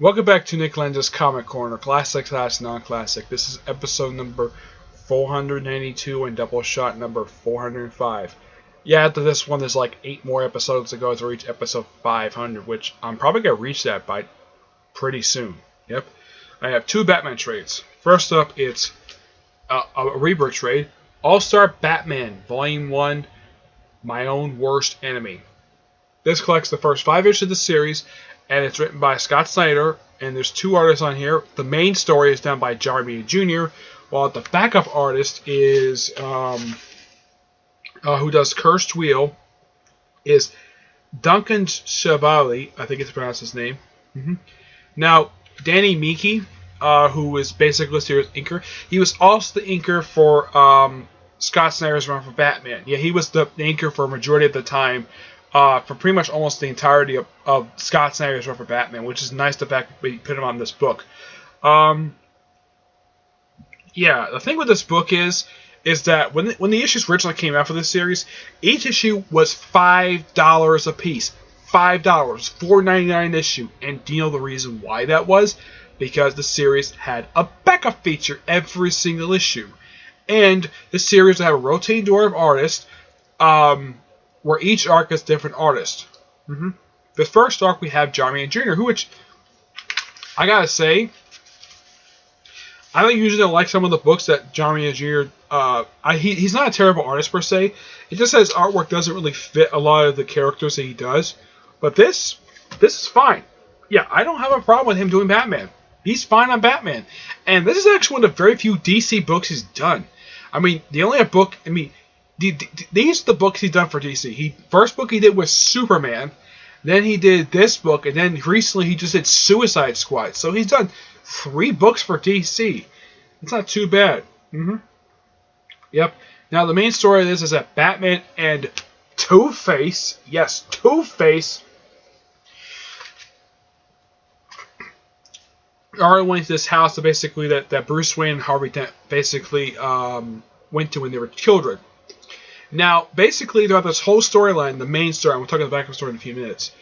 Welcome back to Nick Lenz's Comic Corner, classic slash non-classic. This is episode number 492 and Doubleshot number 405. Yeah, after this one, there's like 8 more episodes to go to reach episode 500, which I'm probably going to reach that by pretty soon. Yep. I have 2 Batman trades. First up, it's a rebirth trade. All-Star Batman, Volume 1, My Own Worst Enemy. This collects the first 5 issues of the series, and it's written by Scott Snyder, and there's 2 artists on here. The main story is done by Jeremy Jr., while the backup artist is, who does Cursed Wheel, is Duncan Shabali, I think it's pronounced his name. Now, Danny Miki, who is basically listed as inker, he was also the inker for Scott Snyder's run for Batman. Yeah, he was the inker for a majority of the time, for pretty much almost the entirety of Scott Snyder's run for Batman, which is nice the fact that we put him on this book. Yeah, the thing with this book is that when the issues originally came out for this series, each issue was $5 a piece. $5, $4.99 an issue. And do you know the reason why that was? Because the series had a backup feature every single issue. And the series would have a rotating door of artists, where each arc is different artists. The first arc we have Jeremy Jr., which I gotta say, I don't usually like some of the books that Jeremy Jr. He's not a terrible artist per se. It just says artwork doesn't really fit a lot of the characters that he does. But this is fine. Yeah, I don't have a problem with him doing Batman. He's fine on Batman, and this is actually one of the very few DC books he's done. I mean, the only book. I mean. These are the books he's done for DC. First book he did was Superman, then he did this book, and then recently he just did Suicide Squad. So he's done 3 books for DC. It's not too bad. Yep. Now the main story of this is that Batman and Two-Face, yes, Two-Face, are going to this house that basically that Bruce Wayne and Harvey Dent basically went to when they were children. Now, basically, throughout this whole storyline, the main story, and we'll talk about the backup story in a few minutes,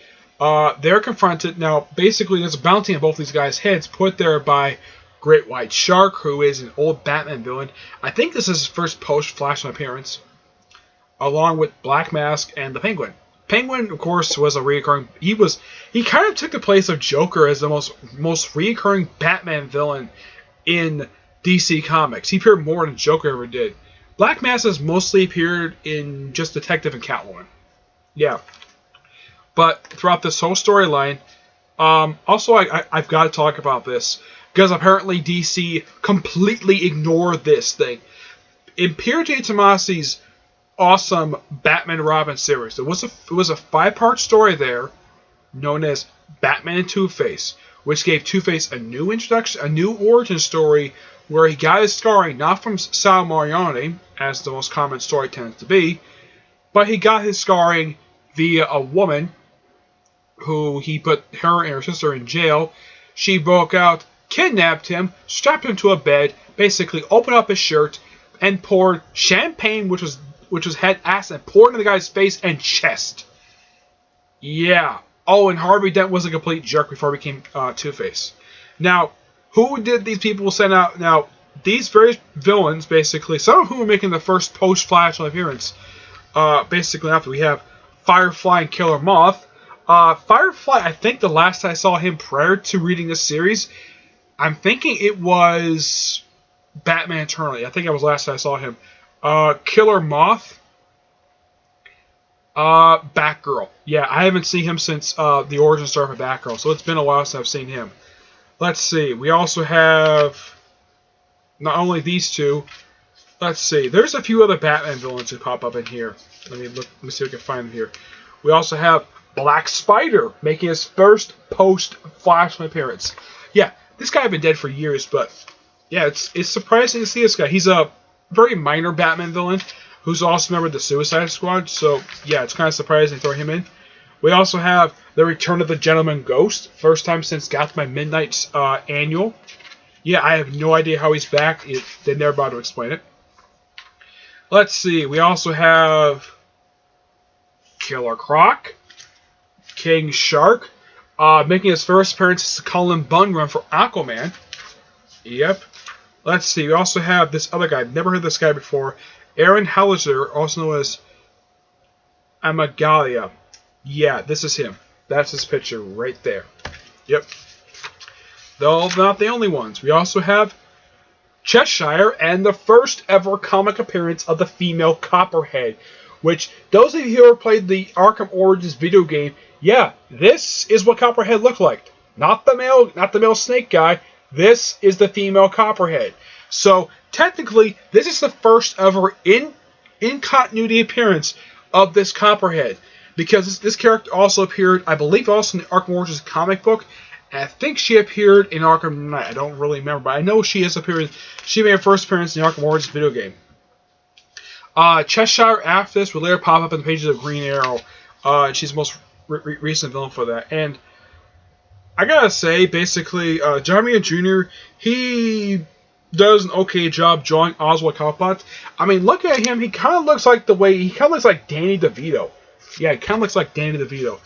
they're confronted. Now, basically, there's a bounty on both these guys' heads put there by Great White Shark, who is an old Batman villain. I think this is his first post-Flash appearance, along with Black Mask and the Penguin. Penguin, of course, was a reoccurring. He kind of took the place of Joker as the most reoccurring Batman villain in DC Comics. He appeared more than Joker ever did. Black Mask has mostly appeared in just Detective and Catwoman. Yeah. But throughout this whole storyline, also I've got to talk about this, because apparently DC completely ignored this thing. In Pierre J. Tomasi's awesome Batman Robin series, it was a 5-part story there, known as Batman and Two-Face, which gave Two-Face a new introduction, a new origin story, where he got his scarring not from Sal Mariani, as the most common story tends to be, but he got his scarring via a woman who he put her and her sister in jail. She broke out, kidnapped him, strapped him to a bed, basically opened up his shirt, and poured champagne, which was head acid, poured into the guy's face and chest. Yeah. Oh, and Harvey Dent was a complete jerk before he became Two-Face. Now, who did these people send out? Now, these various villains, basically, some of whom are making the first post-Flash appearance, basically after we have Firefly and Killer Moth. Firefly, I think the last I saw him prior to reading this series, I'm thinking it was Batman Eternally. I think that was the last I saw him. Killer Moth, Batgirl. Yeah, I haven't seen him since the origin story for Batgirl, so it's been a while since I've seen him. Let's see. We also have not only these 2. Let's see. There's a few other Batman villains who pop up in here. Let me see if I can find them here. We also have Black Spider making his first post-Flash appearance. Yeah, this guy had been dead for years, but yeah, it's surprising to see this guy. He's a very minor Batman villain who's also a member of the Suicide Squad. So yeah, it's kind of surprising to throw him in. We also have the return of the Gentleman Ghost. First time since Gotham by Midnight's annual. Yeah, I have no idea how he's back. They never bothered to explain it. Let's see. We also have Killer Croc, King Shark, Making his first appearance is Colin Bunn for Aquaman. Yep. Let's see. We also have this other guy. I've never heard of this guy before. Aaron Halliger, also known as Amagalia. Yeah, this is him. That's his picture right there. Yep. Though not the only ones. We also have Cheshire and the first ever comic appearance of the female Copperhead. Which, those of you who ever played the Arkham Origins video game, yeah, this is what Copperhead looked like. Not the male snake guy. This is the female Copperhead. So, technically, this is the first ever in continuity appearance of this Copperhead. Because this character also appeared, I believe, also in the Arkham Origins comic book. And I think she appeared in Arkham Knight. I don't really remember, but I know she has appeared. She made her first appearance in the Arkham Origins video game. Cheshire after this will later pop up in the pages of Green Arrow. She's the most recent villain for that. And I gotta say, basically, John Romita Jr., he does an okay job drawing Oswald Cobblepot. I mean, look at him. He kind of looks like Danny DeVito. Yeah, he kind of looks like Danny DeVito.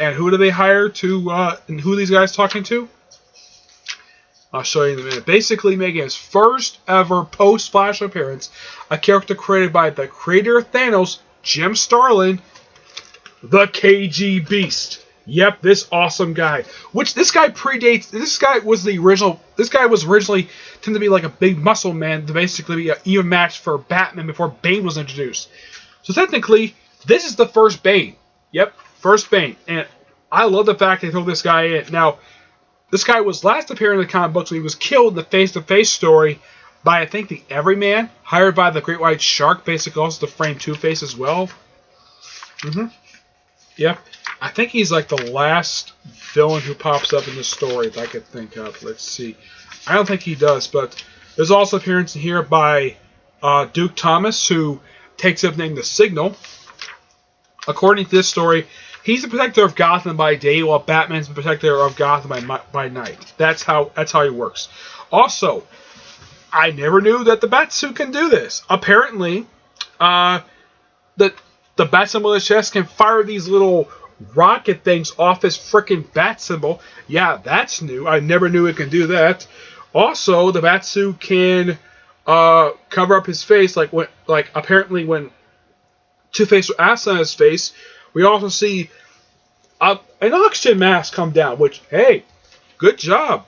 And who do they hire to, and who are these guys talking to? I'll show you in a minute. Basically, making his first ever post-Flash appearance, a character created by the creator of Thanos, Jim Starlin, the KG Beast. Yep, this awesome guy. Which this guy predates. This guy was originally tended to be like a big muscle man to basically be an even match for Batman before Bane was introduced. So technically, this is the first Bane. Yep, first Bane. And I love the fact they throw this guy in. Now, this guy was last appearing in the comic books when he was killed in the face-to-face story by, I think, the Everyman, hired by the Great White Shark, basically also to frame Two-Face as well. Yep. I think he's like the last villain who pops up in this story that I could think of. Let's see. I don't think he does, but there's also appearance in here by Duke Thomas, who takes up the name The Signal. According to this story, he's the protector of Gotham by day, while Batman's the protector of Gotham by night. That's how he works. Also, I never knew that the Batsuit can do this. Apparently, the bat symbol on his chest can fire these little rocket things off his frickin' bat symbol. Yeah, that's new. I never knew it can do that. Also, the Batsuit can cover up his face, apparently when Two-Face with acid on his face. We also see an oxygen mask come down, which, hey, good job.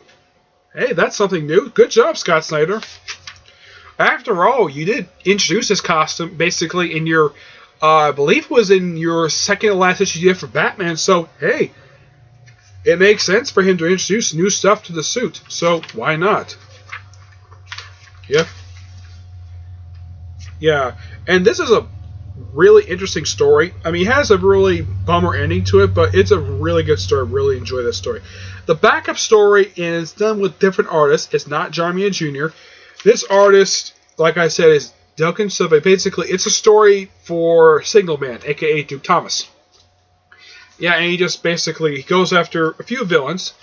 Hey, that's something new. Good job, Scott Snyder. After all, you did introduce this costume basically in your, I believe it was in your second to last issue you did for Batman, so, hey, it makes sense for him to introduce new stuff to the suit, so why not? Yep. Yeah, and this is a really interesting story. I mean, it has a really bummer ending to it, but it's a really good story. Really enjoy this story. The backup story is done with different artists. It's not John Romita Jr. This artist, like I said, is Duncan Silva. Basically, it's a story for Signal Man, aka Duke Thomas. Yeah, and he just basically goes after a few villains.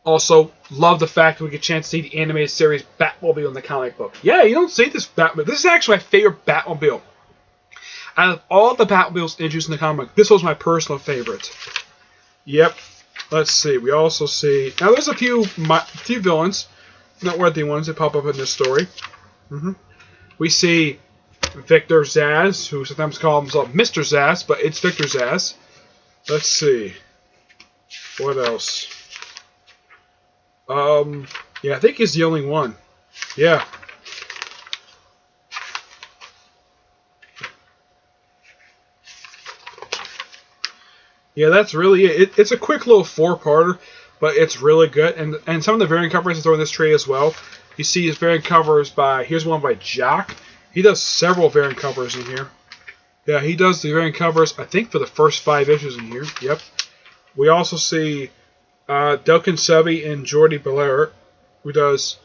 Also, love the fact that we get a chance to see the animated series Batmobile in the comic book. Yeah, you don't see this Batmobile. This is actually my favorite Batmobile. Out of all the Batmobiles introduced in the comic, this was my personal favorite. Yep. Let's see. We also see... Now, there's a few villains, noteworthy ones that pop up in this story. We see Victor Zsasz, who sometimes calls himself Mr. Zsasz, but it's Victor Zsasz. Let's see. What else? Yeah, I think he's the only one. Yeah. Yeah, that's really it. It's a quick little 4-parter, but it's really good. And some of the variant covers are in this trade as well. You see his variant covers by, here's one by Jock. He does several variant covers in here. Yeah, he does the variant covers, I think, for the first 5 issues in here. Yep. We also see Duncan Sevi and Jordi Belair, who does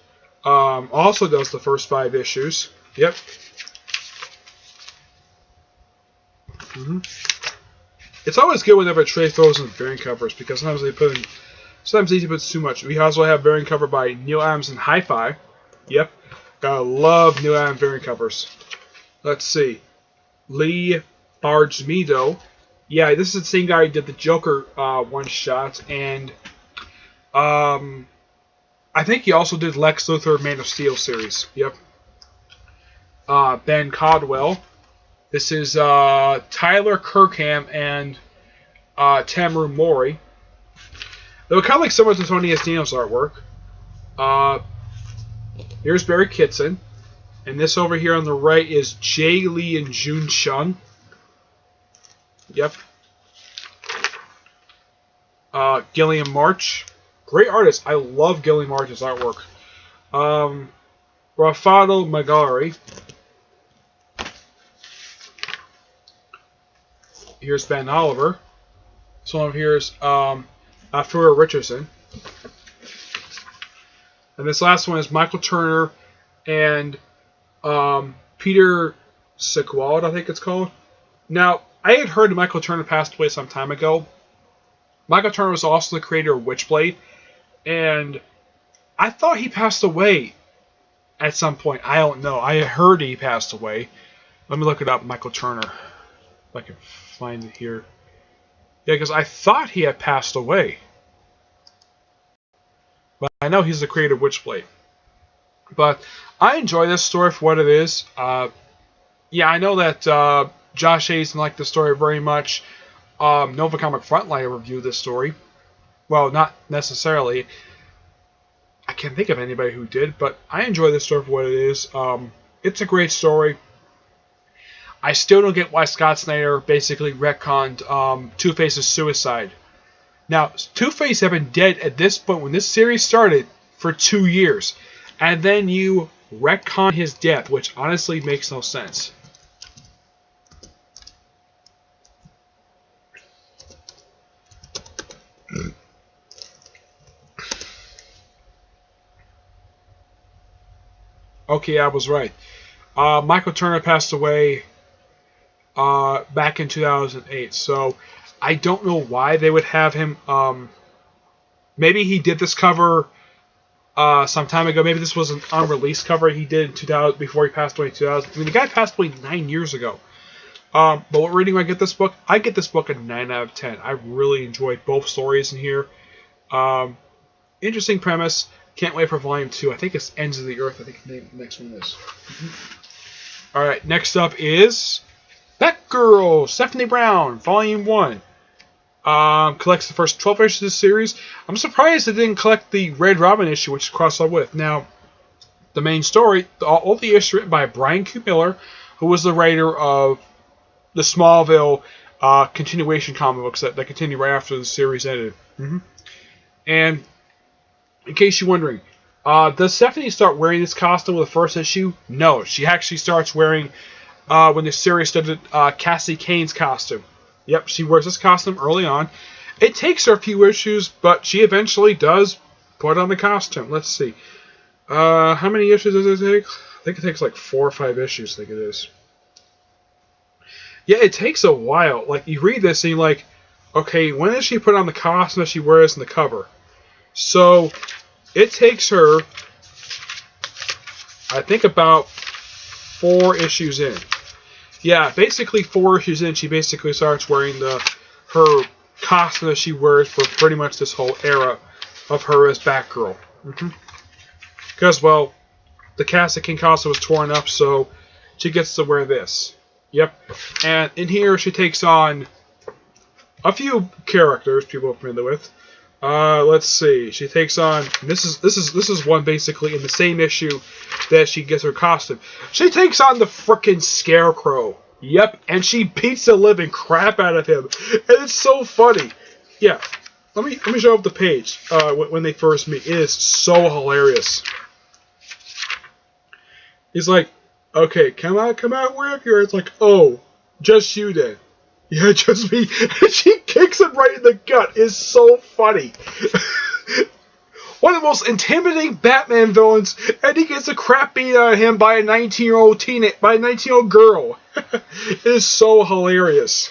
also does the first 5 issues. Yep. It's always good whenever a trade throws in variant covers because sometimes they put in, sometimes they put too much. We also have variant cover by Neil Adams and Hi-Fi. Yep. Gotta love Neil Adams variant covers. Let's see. Lee Bargmedo Yeah, this is the same guy who did the Joker one-shot, and I think he also did Lex Luthor Man of Steel series. Yep. Ben Caldwell. This is Tyler Kirkham and Tamru Mori. They were kind of like similar to Tony Estino's artwork. Here's Barry Kitson. And this over here on the right is Jay Lee and Jun Chung. Yep. Gilliam March. Great artist. I love Gilliam March's artwork. Rafado Magari. Here's Ben Oliver. This one over here is Afura Richardson. And this last one is Michael Turner and Peter Sequald, I think it's called. Now, I had heard that Michael Turner passed away some time ago. Michael Turner was also the creator of Witchblade, and I thought he passed away at some point. I don't know. I heard he passed away. Let me look it up, Michael Turner. If I can find it here. Yeah, because I thought he had passed away. But I know he's the creator of Witchblade. But I enjoy this story for what it is. Yeah, I know that Josh Hayes didn't like the story very much. Nova Comic Frontline reviewed this story. Well, not necessarily. I can't think of anybody who did, but I enjoy this story for what it is. It's a great story. I still don't get why Scott Snyder basically retconned Two-Face's suicide. Now, Two-Face had been dead at this point when this series started for 2 years. And then you retcon his death, which honestly makes no sense. Okay, I was right. Michael Turner passed away back in 2008, so I don't know why they would have him. Maybe he did this cover some time ago. Maybe this was an unreleased cover he did in 2000 before he passed away in 2000. I mean, the guy passed away 9 years ago. But what rating do I get this book? I get this book a 9 out of 10. I really enjoyed both stories in here. Interesting premise. Can't wait for Volume 2. I think it's Ends of the Earth. I think the next one is. Alright, next up is Batgirl, Stephanie Brown, Volume 1. Collects the first 12 issues of the series. I'm surprised it didn't collect the Red Robin issue, which is crossed up with. Now, the main story, all the issues written by Brian Q. Miller, who was the writer of the Smallville continuation comic books that continued right after the series ended. And in case you're wondering, does Stephanie start wearing this costume with the first issue? No, she actually starts wearing, when the series started, Cassie Cain's costume. Yep, she wears this costume early on. It takes her a few issues, but she eventually does put on the costume. Let's see. How many issues does it take? I think it takes like 4 or 5 issues, I think it is. Yeah, it takes a while. Like, you read this and you're like, okay, when did she put on the costume that she wears in the cover? So, it takes her, I think, about 4 issues in. Yeah, basically 4 issues in, she basically starts wearing her costume that she wears for pretty much this whole era of her as Batgirl. Because, well, the Cassie Cain costume was torn up, so she gets to wear this. Yep. And in here, she takes on a few characters people are familiar with. Let's see. She takes on this is one basically in the same issue that she gets her costume. She takes on the frickin' Scarecrow. Yep, and she beats the living crap out of him, and it's so funny. Yeah, let me show up the page when they first meet. It is so hilarious. He's like, "Okay, come out, work." It's like, "Oh, just you then." Yeah, just me. She kicks him right in the gut. It's so funny. One of the most intimidating Batman villains, and he gets the crap beat out of him by a 19-year-old girl. It is so hilarious.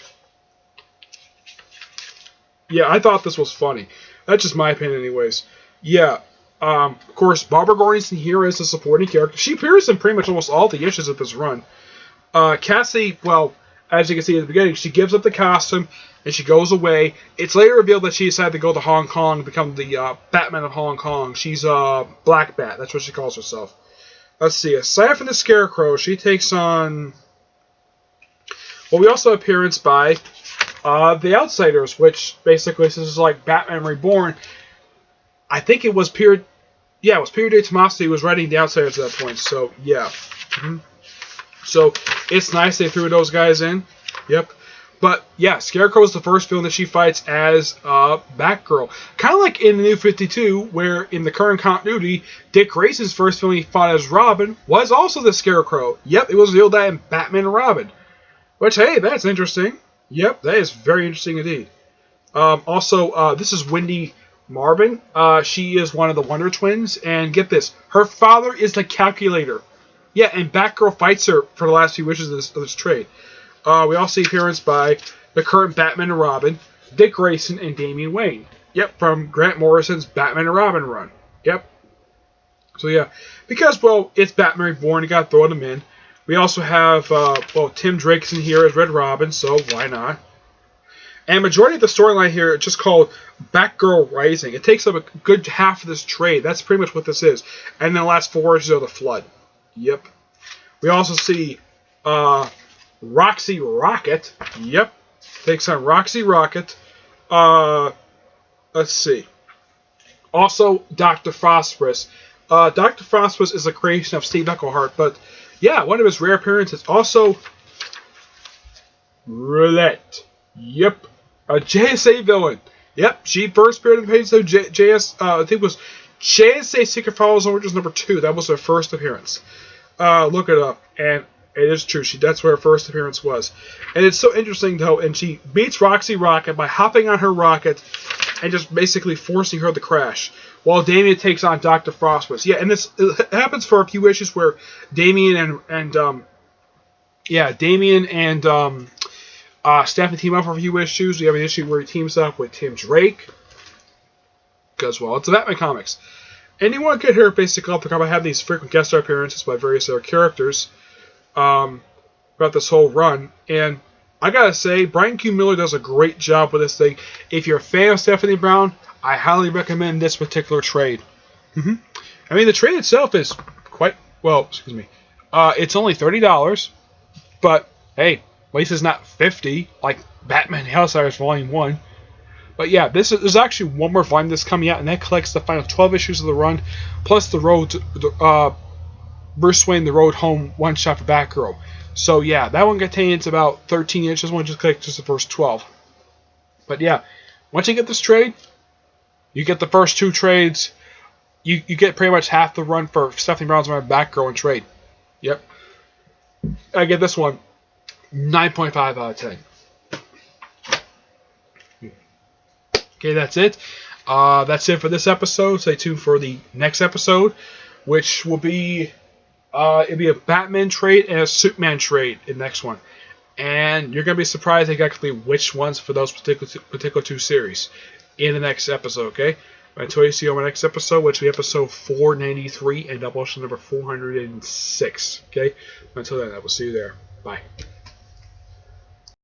Yeah, I thought this was funny. That's just my opinion, anyways. Yeah. Of course, Barbara Gordon's here as a supporting character. She appears in pretty much almost all the issues of this run. Cassie, well, as you can see at the beginning, she gives up the costume, and she goes away. It's later revealed that she decided to go to Hong Kong, become the Batman of Hong Kong. She's Black Bat. That's what she calls herself. Let's see. Aside from the Scarecrow, she takes on... Well, we also have appearance by the Outsiders, which basically this is like Batman Reborn. I think it was Pierre... Yeah, it was Pierre de Tommaso who was writing the Outsiders at that point. So, yeah. So, it's nice they threw those guys in. Yep. But, yeah, Scarecrow is the first villain that she fights as Batgirl. Kind of like in the New 52, where in the current continuity, Dick Grayson's first villain he fought as Robin was also the Scarecrow. Yep, it was revealed that in Batman and Robin. Which, hey, that's interesting. Yep, that is very interesting indeed. Also, this is Wendy Marvin. She is one of the Wonder Twins. And get this, her father is the Calculator. Yeah, and Batgirl fights her for the last few wishes of this trade. We also see appearance by the current Batman and Robin, Dick Grayson, and Damian Wayne. Yep, from Grant Morrison's Batman and Robin run. Yep. So yeah, because, well, it's Batman Reborn, you gotta throw them in. We also have, well, Tim Drake's in here as Red Robin, so why not? And majority of the storyline here is just called Batgirl Rising. It takes up a good half of this trade. That's pretty much what this is. And then the last 4 issues of the Flood. Yep. We also see Roxy Rocket. Yep. Takes on Roxy Rocket. Let's see. Also, Dr. Phosphorus. Dr. Phosphorus is a creation of Steve Ecclehart, but yeah, one of his rare appearances. Also, Roulette. Yep. A JSA villain. Yep. She first appeared in the page of I think it was JSA Secret Files Origins #2. That was her first appearance. Look it up, and it is true. That's where her first appearance was. And it's so interesting, though, and she beats Roxy Rocket by hopping on her rocket and just basically forcing her to crash, while Damian takes on Dr. Phosphorus. Yeah, and this it happens for a few issues where Damian and Stephanie team up for a few issues. We have an issue where he teams up with Tim Drake, because, well, it's a Batman comics. Anyone could hear basically off the cuff. I have these frequent guest star appearances by various other characters throughout this whole run, and I gotta say, Brian Q. Miller does a great job with this thing. If you're a fan of Stephanie Brown, I highly recommend this particular trade. I mean, the trade itself is quite, well, excuse me, it's only $30, but hey, at least it's not $50 like Batman the Outsiders Volume 1. But yeah, there's actually one more volume that's coming out, and that collects the final 12 issues of the run, plus the road to, Bruce Wayne, the Road Home one-shot for Batgirl. So yeah, that one contains about 13 issues. This one just collects just the first 12. But yeah, once you get this trade, you get the first 2 trades. You get pretty much half the run for Stephanie Brown's run Batgirl and trade. Yep. I get this one 9.5 out of 10. Okay, that's it. That's it for this episode. Stay tuned for the next episode, which will be it'll be a Batman trade and a Superman trade in the next one. And you're gonna be surprised exactly which ones for those particular 2 series in the next episode. Okay, until you see you on my next episode, which will be episode 493 and Doubleshot number 406. Okay, until then, I will see you there. Bye.